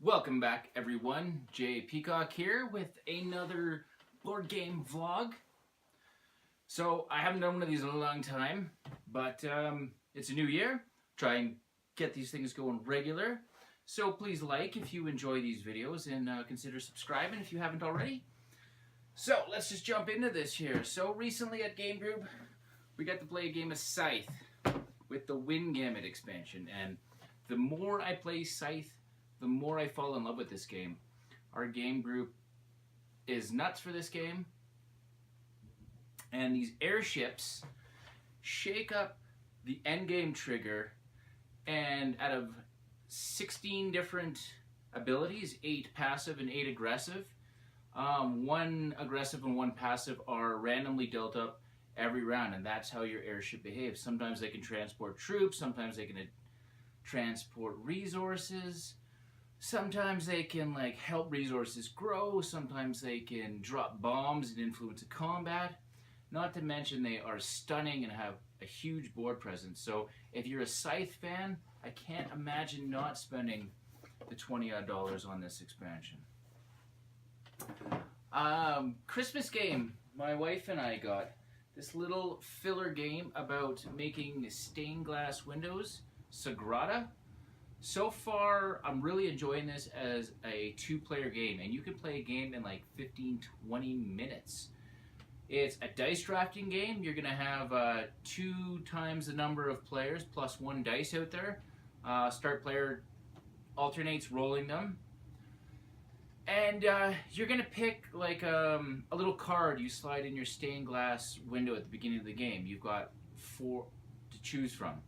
Welcome back, everyone. Peacock here with another board game vlog. So I haven't done one of these in a long time, but it's a new year. Try and get these things going regular. So please like if you enjoy these videos and consider subscribing if you haven't already. So let's just jump into this here. So recently at Game Group, we got to play a game of Scythe with the Wind Gambit expansion, and the more I play Scythe, the more I fall in love with this game. Our game group is nuts for this game, and these airships shake up the endgame trigger, and out of 16 different abilities, 8 passive and 8 aggressive, 1 aggressive and 1 passive are randomly dealt up every round, and that's how your airship behaves. Sometimes they can transport troops, sometimes they can transport resources, sometimes they can help resources grow, sometimes they can drop bombs and influence a combat. Not to mention they are stunning and have a huge board presence. So if you're a Scythe fan, I can't imagine not spending the $20 odd on this expansion. Christmas game, my wife and I got this little filler game about making stained glass windows, Sagrada. So far, I'm really enjoying this as a 2-player game, and you can play a game in 15-20 minutes. It's a dice drafting game. You're going to have 2 times the number of players plus 1 dice out there. Start player alternates rolling them. And you're going to pick a little card you slide in your stained glass window at the beginning of the game. You've got 4 to choose from.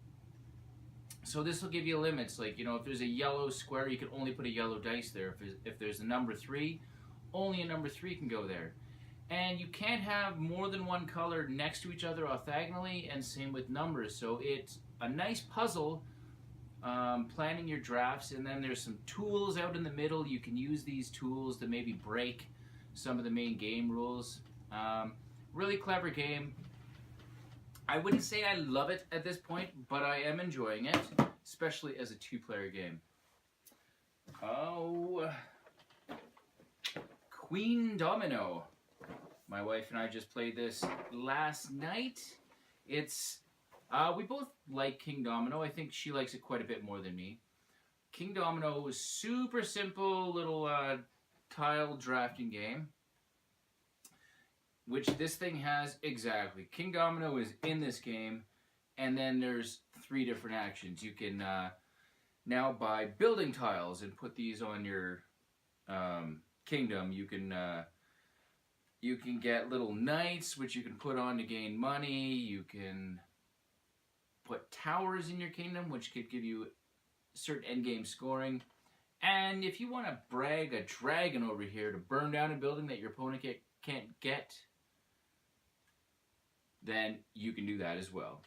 So this will give you limits, if there's a yellow square, you can only put a yellow dice there. If there's a number 3, only a number 3 can go there. And you can't have more than 1 color next to each other orthogonally, and same with numbers. So it's a nice puzzle planning your drafts, and then there's some tools out in the middle. You can use these tools to maybe break some of the main game rules. Really clever game. I wouldn't say I love it at this point, but I am enjoying it, especially as a 2-player game. Oh, Queen Domino. My wife and I just played this last night. It's, we both like King Domino. I think she likes it quite a bit more than me. King Domino is super simple little tile drafting game, which this thing has exactly. King Domino is in this game, and then there's 3 different actions. You can now buy building tiles and put these on your kingdom. You can get little knights, which you can put on to gain money. You can put towers in your kingdom, which could give you certain endgame scoring. And if you want to brag a dragon over here to burn down a building that your opponent can't get, then you can do that as well.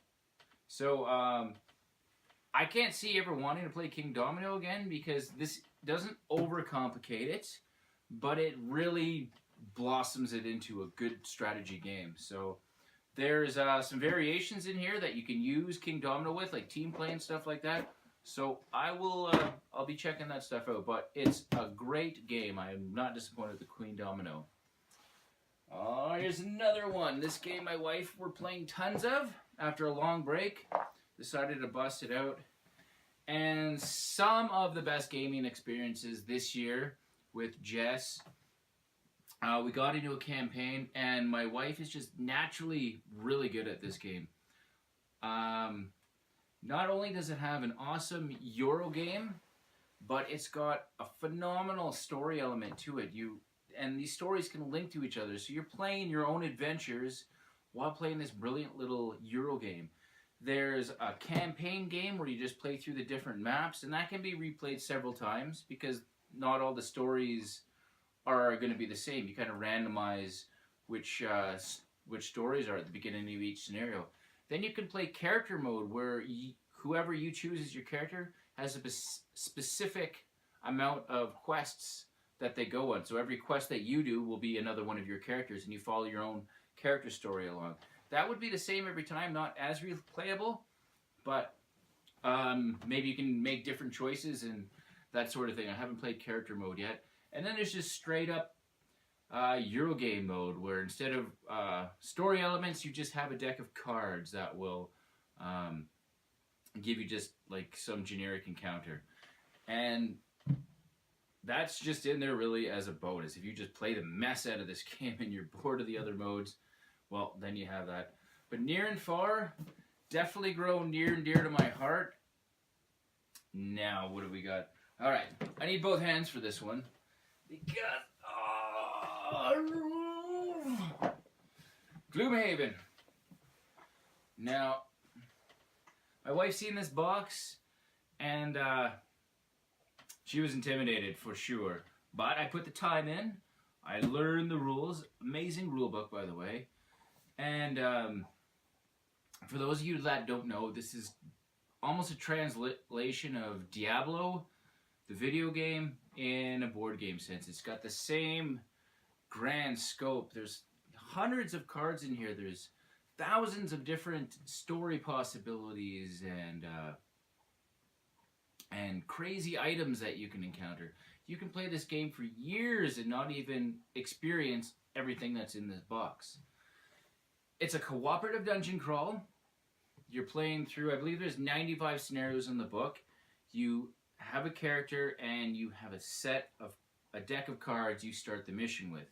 So I can't see ever wanting to play King Domino again, because this doesn't overcomplicate it, but it really blossoms it into a good strategy game. So there's some variations in here that you can use King Domino with, like team play and stuff like that. So I'll be checking that stuff out, but it's a great game. I am not disappointed with the Queen Domino. Oh, here's another one. This game my wife were playing tons of after a long break. Decided to bust it out. And some of the best gaming experiences this year with Jess. We got into a campaign, and my wife is just naturally really good at this game. Not only does it have an awesome Euro game, but it's got a phenomenal story element to it. And these stories can link to each other. So you're playing your own adventures while playing this brilliant little Euro game. There's a campaign game where you just play through the different maps, and that can be replayed several times because not all the stories are going to be the same. You kind of randomize which stories are at the beginning of each scenario. Then you can play character mode, where whoever you choose as your character has a specific amount of quests that they go on. So every quest that you do will be another one of your characters, and you follow your own character story along. That would be the same every time, not as replayable, but maybe you can make different choices and that sort of thing. I haven't played character mode yet. And then there's just straight up Eurogame mode, where instead of story elements, you just have a deck of cards that will give you just like some generic encounter. And that's just in there really as a bonus. If you just play the mess out of this game and you're bored of the other modes, well, then you have that. But Near and Far definitely grow near and dear to my heart. Now, what do we got? All right, I need both hands for this one. Because, Gloomhaven. Now, my wife's seen this box, and she was intimidated for sure. But I put the time in. I learned the rules. Amazing rule book, by the way. And for those of you that don't know, this is almost a translation of Diablo, the video game, in a board game sense. It's got the same grand scope. There's hundreds of cards in here. There's thousands of different story possibilities and crazy items that you can encounter. You can play this game for years and not even experience everything that's in this box. It's a cooperative dungeon crawl. You're playing through, I believe there's 95 scenarios in the book. You have a character and you have a deck of cards you start the mission with.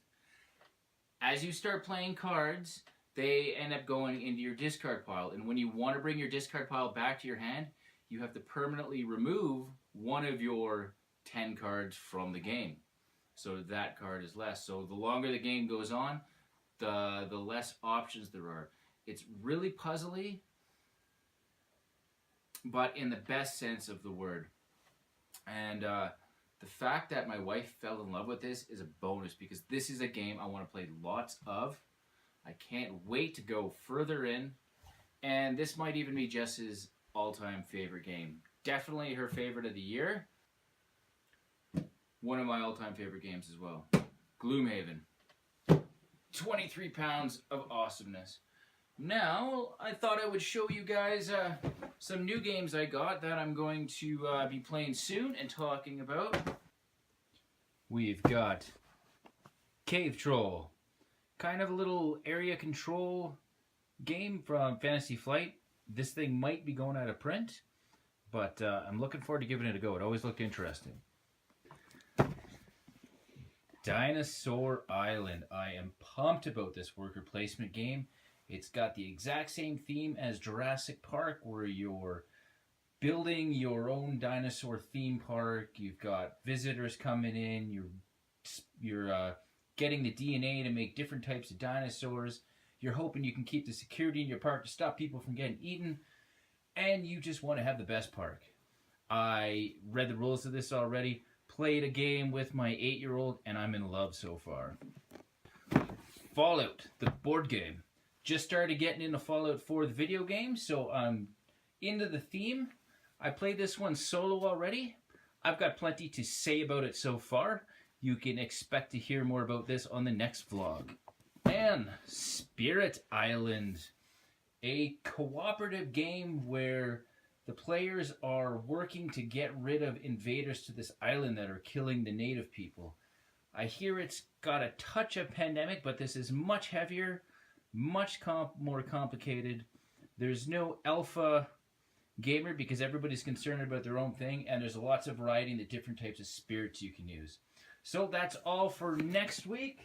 As you start playing cards, they end up going into your discard pile. And when you want to bring your discard pile back to your hand, you have to permanently remove one of your 10 cards from the game. So that card is less. So the longer the game goes on, the less options there are. It's really puzzly, but in the best sense of the word. And the fact that my wife fell in love with this is a bonus, because this is a game I want to play lots of. I can't wait to go further in, and this might even be Jess's all-time favorite game. Definitely her favorite of the year. One of my all-time favorite games as well. Gloomhaven. 23 pounds of awesomeness. Now, I thought I would show you guys some new games I got that I'm going to be playing soon and talking about. We've got Cave Troll. Kind of a little area control game from Fantasy Flight. This thing might be going out of print, but I'm looking forward to giving it a go. It always looked interesting. Dinosaur Island. I am pumped about this worker placement game. It's got the exact same theme as Jurassic Park, where you're building your own dinosaur theme park. You've got visitors coming in. You're getting the DNA to make different types of dinosaurs. You're hoping you can keep the security in your park to stop people from getting eaten. And you just want to have the best park. I read the rules of this already. Played a game with my 8-year-old, and I'm in love so far. Fallout, the board game. Just started getting into Fallout 4, the video game, so I'm into the theme. I played this one solo already. I've got plenty to say about it so far. You can expect to hear more about this on the next vlog. And Spirit Island, a cooperative game where the players are working to get rid of invaders to this island that are killing the native people. I hear it's got a touch of pandemic, but this is much heavier, much more complicated. There's no alpha gamer because everybody's concerned about their own thing, and there's lots of variety in the different types of spirits you can use. So that's all for next week.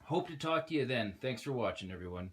Hope to talk to you then. Thanks for watching, everyone.